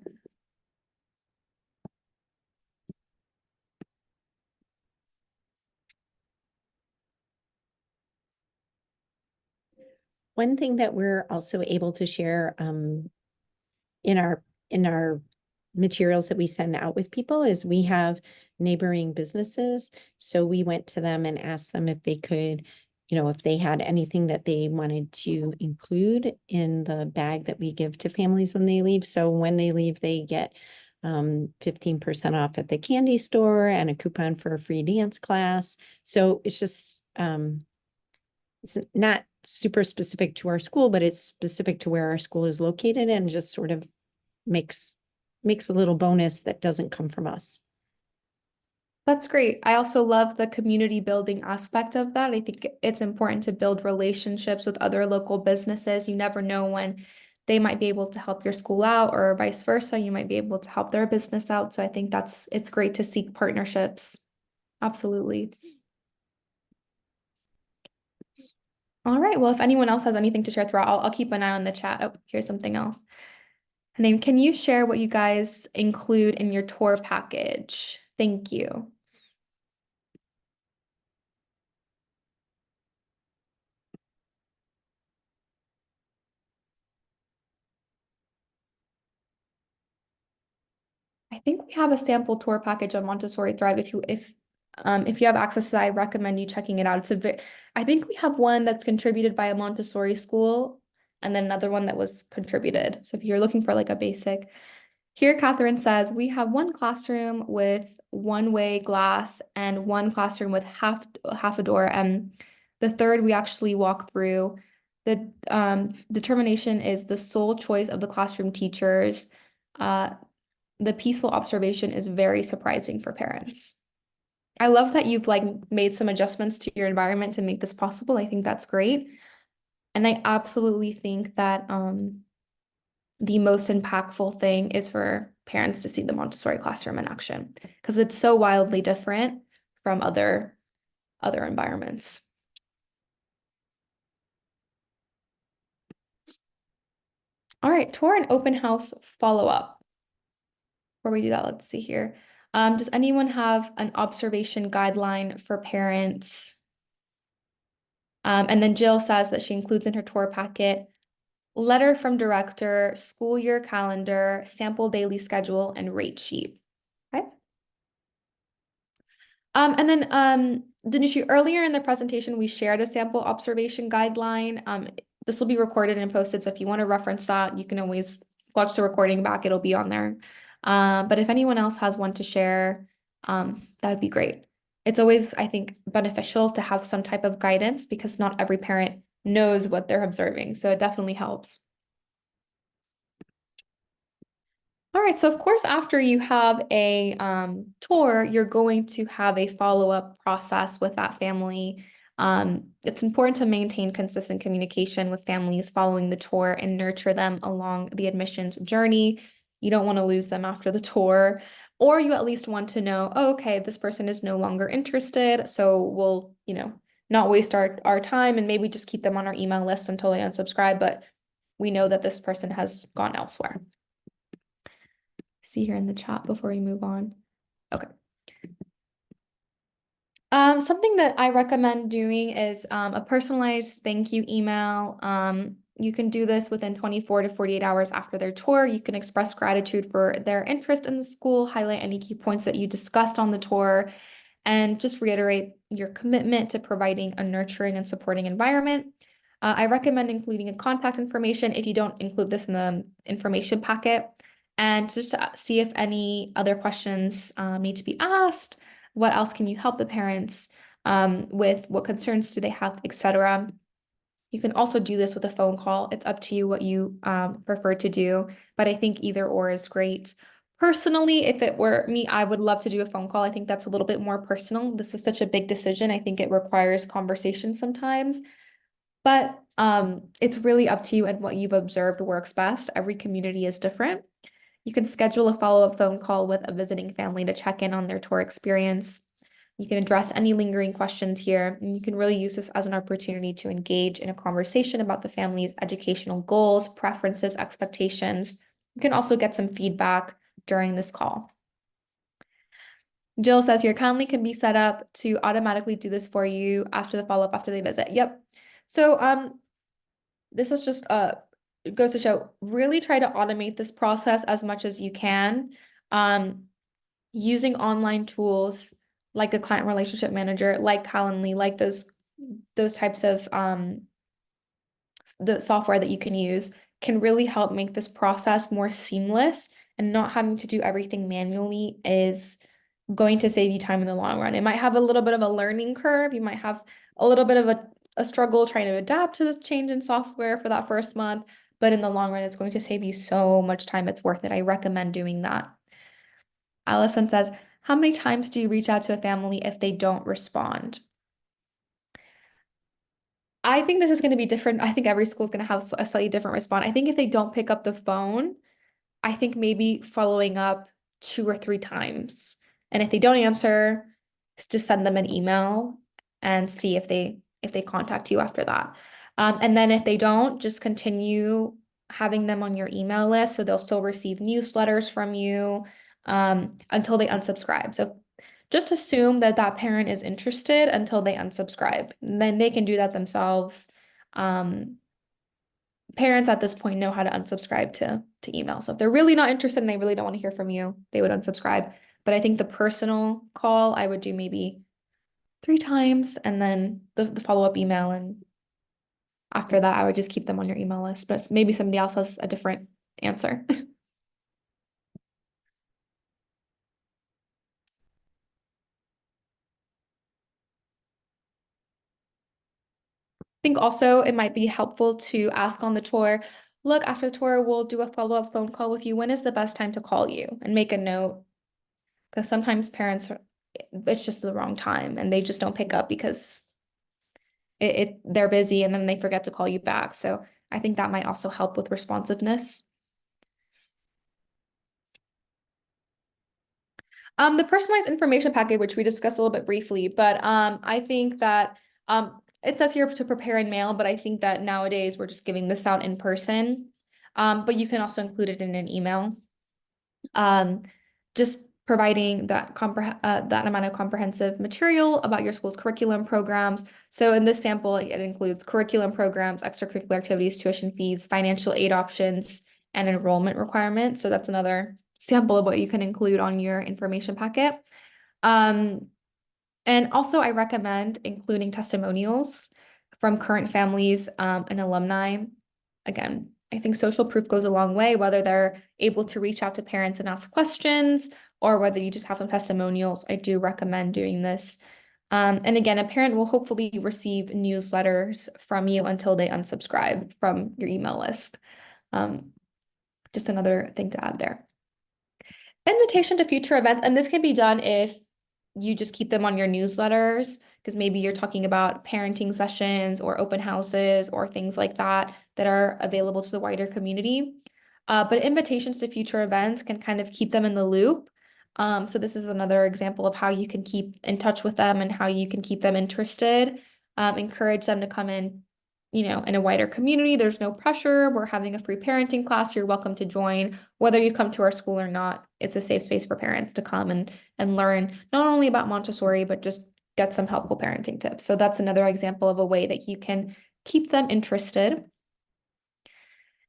One thing that we're also able to share in our materials that we send out with people is we have neighboring businesses. So we went to them and asked them if they could, if they had anything that they wanted to include in the bag that we give to families when they leave. So when they leave, they get 15% off at the candy store and a coupon for a free dance class. So it's just it's not super specific to our school, but it's specific to where our school is located and just sort of makes a little bonus that doesn't come from us. That's great. I also love the community building aspect of that. I think it's important to build relationships with other local businesses. You never know when they might be able to help your school out or vice versa. You might be able to help their business out. So I think it's great to seek partnerships. Absolutely. All right. Well, if anyone else has anything to share throughout, I'll keep an eye on the chat. Oh, here's something else. And then can you share what you guys include in your tour package? Thank you. I think we have a sample tour package on Montessori Thrive. If you have access to that, I recommend you checking it out. I think we have one that's contributed by a Montessori school and then another one that was contributed. So if you're looking for like a basic, here Catherine says we have one classroom with one-way glass and one classroom with half a door, and the third we actually walk through. The determination is the sole choice of the classroom teachers. The peaceful observation is very surprising for parents. I love that you've like made some adjustments to your environment to make this possible. I think that's great. And I absolutely think that the most impactful thing is for parents to see the Montessori classroom in action because it's so wildly different from other environments. All right, tour and open house follow-up. Before we do that, let's see here. Does anyone have an observation guideline for parents? And then Jill says that she includes in her tour packet letter from director, school year calendar, sample daily schedule, and rate sheet. Okay. And then Danushi, earlier in the presentation, we shared a sample observation guideline. This will be recorded and posted, so if you want to reference that, you can always watch the recording back. It'll be on there. But if anyone else has one to share, that'd be great. It's always, I think, beneficial to have some type of guidance because not every parent knows what they're observing. So it definitely helps. All right, so of course, after you have a tour, you're going to have a follow-up process with that family. It's important to maintain consistent communication with families following the tour and nurture them along the admissions journey. You don't want to lose them after the tour, or you at least want to know, oh, okay, this person is no longer interested, so we'll, not waste our time and maybe just keep them on our email list until they unsubscribe, but we know that this person has gone elsewhere. See here in the chat before we move on. Okay. Something that I recommend doing is a personalized thank you email. You can do this within 24 to 48 hours after their tour. You can express gratitude for their interest in the school, highlight any key points that you discussed on the tour, and just reiterate your commitment to providing a nurturing and supporting environment. I recommend including a contact information if you don't include this in the information packet, and just to see if any other questions need to be asked. What else can you help the parents with? What concerns do they have, etc. You can also do this with a phone call. It's up to you what you prefer to do, but I think either or is great. Personally, if it were me, I would love to do a phone call. I think that's a little bit more personal. This is such a big decision. I think it requires conversation sometimes, but it's really up to you and what you've observed works best. Every community is different. You can schedule a follow-up phone call with a visiting family to check in on their tour experience. You can address any lingering questions here, and you can really use this as an opportunity to engage in a conversation about the family's educational goals, preferences, expectations. You can also get some feedback during this call. Jill says your Calendly can be set up to automatically do this for you after the follow-up after they visit. Yep. So this is just it goes to show, really try to automate this process as much as you can. Using online tools like a client relationship manager, like Calendly, like those types of the software that you can use can really help make this process more seamless, and not having to do everything manually is going to save you time in the long run. It might have a little bit of a learning curve. You might have a little bit of a struggle trying to adapt to this change in software for that first month, but in the long run, it's going to save you so much time. It's worth it. I recommend doing that. Allison says, how many times do you reach out to a family if they don't respond? I think this is going to be different. I think every school is going to have a slightly different response. I think if they don't pick up the phone, I think maybe following up 2 or 3 times. And if they don't answer, just send them an email and see if they contact you after that. And then if they don't, just continue having them on your email list, so they'll still receive newsletters from you until they unsubscribe. So just assume that that parent is interested until they unsubscribe. And then they can do that themselves. Parents at this point know how to unsubscribe to email. So if they're really not interested and they really don't want to hear from you, they would unsubscribe. But I think the personal call, I would do maybe 3 times, and then the follow-up email. And after that, I would just keep them on your email list. But maybe somebody else has a different answer. I think also it might be helpful to ask on the tour, look, after the tour, we'll do a follow-up phone call with you. When is the best time to call you? And make a note, because sometimes parents, it's just the wrong time and they just don't pick up because they're busy, and then they forget to call you back. So I think that might also help with responsiveness. The personalized information packet, which we discussed a little bit briefly, but I think that it says here to prepare and mail, but I think that nowadays we're just giving this out in person. But you can also include it in an email. Just providing that amount of comprehensive material about your school's curriculum programs. So in this sample, it includes curriculum programs, extracurricular activities, tuition fees, financial aid options, and enrollment requirements. So that's another sample of what you can include on your information packet. And also I recommend including testimonials from current families and alumni. Again, I think social proof goes a long way, whether they're able to reach out to parents and ask questions, or whether you just have some testimonials. I do recommend doing this. And again, a parent will hopefully receive newsletters from you until they unsubscribe from your email list. Just another thing to add there. Invitation to future events, and this can be done if you just keep them on your newsletters, because maybe you're talking about parenting sessions or open houses or things like that that are available to the wider community. But invitations to future events can kind of keep them in the loop. So this is another example of how you can keep in touch with them and how you can keep them interested. Encourage them to come in, in a wider community. There's no pressure. We're having a free parenting class. You're welcome to join. Whether you come to our school or not, it's a safe space for parents to come and learn not only about Montessori, but just get some helpful parenting tips. So that's another example of a way that you can keep them interested.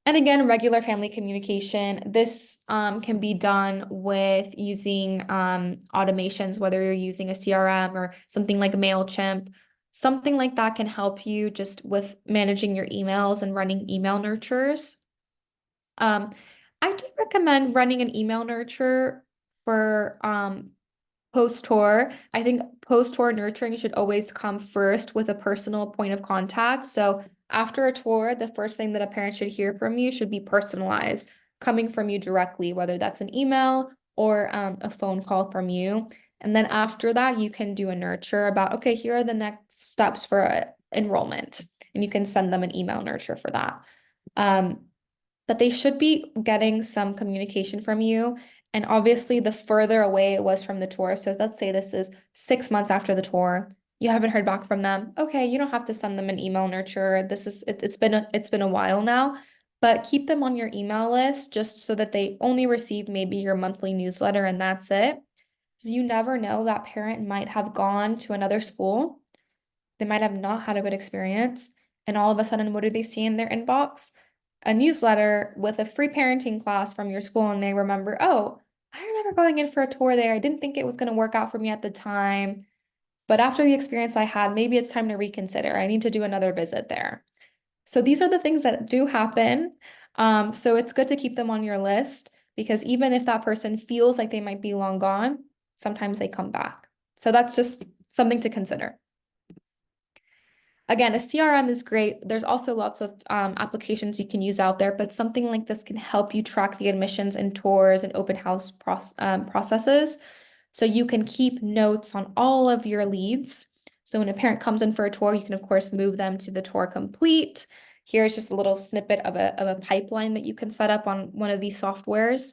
And again, regular family communication. This can be done with using automations, whether you're using a CRM or something like MailChimp. Something like that can help you just with managing your emails and running email nurtures. I do recommend running an email nurture for post-tour. I think post-tour nurturing should always come first with a personal point of contact. So after a tour, the first thing that a parent should hear from you should be personalized, coming from you directly, whether that's an email or a phone call from you. And then after that, you can do a nurture about, okay, here are the next steps for enrollment. And you can send them an email nurture for that. But they should be getting some communication from you. And obviously, the further away it was from the tour, so let's say this is 6 months after the tour, you haven't heard back from them. Okay, you don't have to send them an email nurture. It's been a while now, but keep them on your email list just so that they only receive maybe your monthly newsletter and that's it. So you never know, that parent might have gone to another school. They might have not had a good experience, and all of a sudden, what do they see in their inbox? A newsletter with a free parenting class from your school, and they remember, oh, I remember going in for a tour there. I didn't think it was going to work out for me at the time, but after the experience I had, maybe it's time to reconsider. I need to do another visit there. So these are the things that do happen. So it's good to keep them on your list, because even if that person feels like they might be long gone, sometimes they come back. So that's just something to consider. Again, a CRM is great. There's also lots of applications you can use out there, but something like this can help you track the admissions and tours and open house processes. So you can keep notes on all of your leads. So when a parent comes in for a tour, you can of course move them to the tour complete. Here's just a little snippet of a pipeline that you can set up on one of these softwares.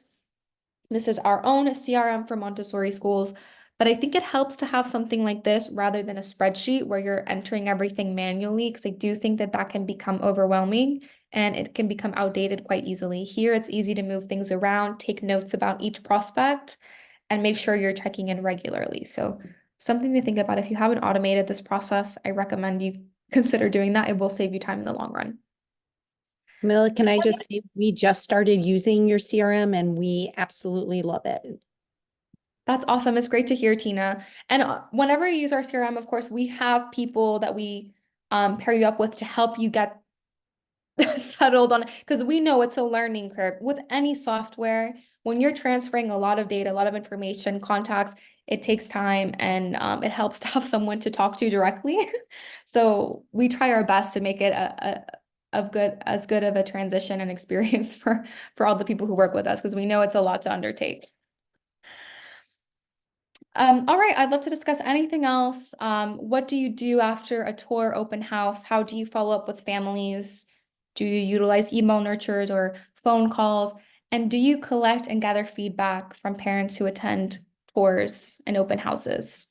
This is our own CRM for Montessori schools, but I think it helps to have something like this rather than a spreadsheet where you're entering everything manually, because I do think that that can become overwhelming and it can become outdated quite easily. Here, it's easy to move things around, take notes about each prospect, and make sure you're checking in regularly. So something to think about. If you haven't automated this process, I recommend you consider doing that. It will save you time in the long run. Camilla, can I just say, we just started using your CRM and we absolutely love it. That's awesome. It's great to hear, Tina. And whenever you use our CRM, of course, we have people that we pair you up with to help you get settled on, because we know it's a learning curve with any software. When you're transferring a lot of data, a lot of information, contacts, it takes time, and it helps to have someone to talk to directly. So we try our best to make it as good of a transition and experience for all the people who work with us, because we know it's a lot to undertake. All right, I'd love to discuss anything else. What do you do after a tour open house? How do you follow up with families? Do you utilize email nurtures or phone calls? And do you collect and gather feedback from parents who attend tours and open houses?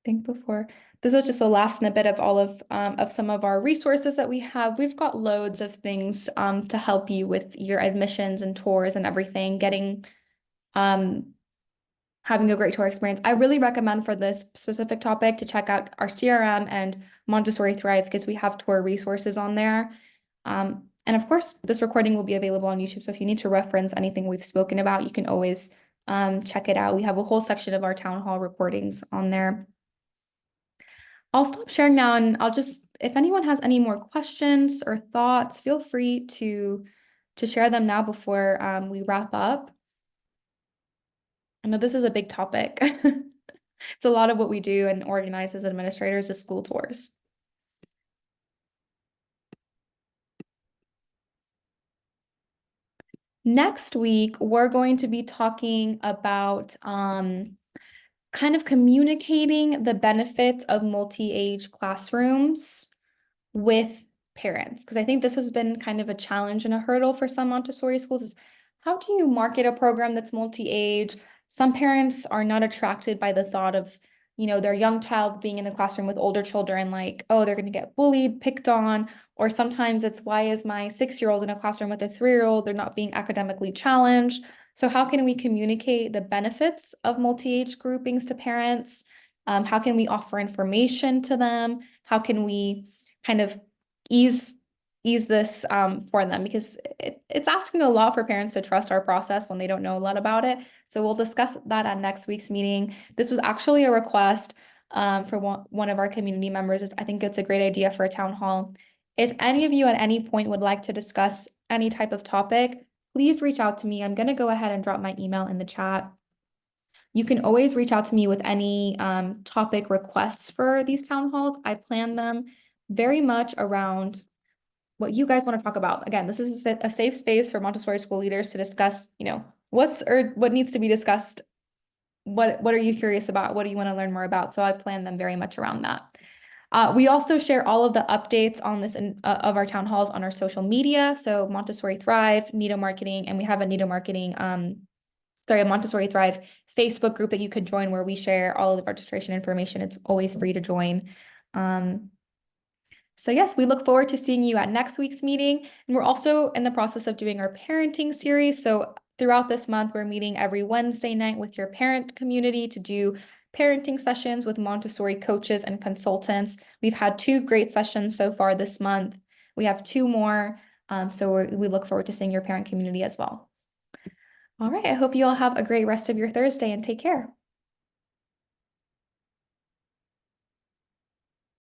Think before. This was just a last snippet of all of some of our resources that we have. We've got loads of things to help you with your admissions and tours and everything, getting having a great tour experience. I really recommend for this specific topic to check out our CRM and Montessori Thrive, because we have tour resources on there. And of course, this recording will be available on YouTube. So if you need to reference anything we've spoken about, you can always check it out. We have a whole section of our town hall recordings on there. I'll stop sharing now, and I'll just, if anyone has any more questions or thoughts, feel free to share them now before we wrap up. I know this is a big topic. It's a lot of what we do and organize as administrators is school tours. Next week, we're going to be talking about kind of communicating the benefits of multi-age classrooms with parents, because I think this has been kind of a challenge and a hurdle for some Montessori schools is, how do you market a program that's multi-age? Some parents are not attracted by the thought of, their young child being in the classroom with older children, like, oh, they're going to get bullied, picked on, or sometimes it's, why is my 6-year-old in a classroom with a 3-year-old? They're not being academically challenged. So how can we communicate the benefits of multi-age groupings to parents? How can we offer information to them? How can we kind of ease this for them, because it's asking a lot for parents to trust our process when they don't know a lot about it. So we'll discuss that at next week's meeting. This was actually a request for one of our community members. I think it's a great idea for a town hall. If any of you at any point would like to discuss any type of topic, please reach out to me. I'm going to go ahead and drop my email in the chat. You can always reach out to me with any topic requests for these town halls. I plan them very much around what you guys want to talk about. Again, this is a safe space for Montessori school leaders to discuss, what needs to be discussed. What are you curious about? What do you want to learn more about? So I plan them very much around that. We also share all of the updates on this of our town halls on our social media. So Montessori Thrive, Nido Marketing, and we have a Nido Marketing, a Montessori Thrive Facebook group that you can join where we share all of the registration information. It's always free to join. So yes, we look forward to seeing you at next week's meeting. And we're also in the process of doing our parenting series. So throughout this month, we're meeting every Wednesday night with your parent community to do parenting sessions with Montessori coaches and consultants. We've had 2 great sessions so far this month. We have 2 more. So we look forward to seeing your parent community as well. All right, I hope you all have a great rest of your Thursday and take care.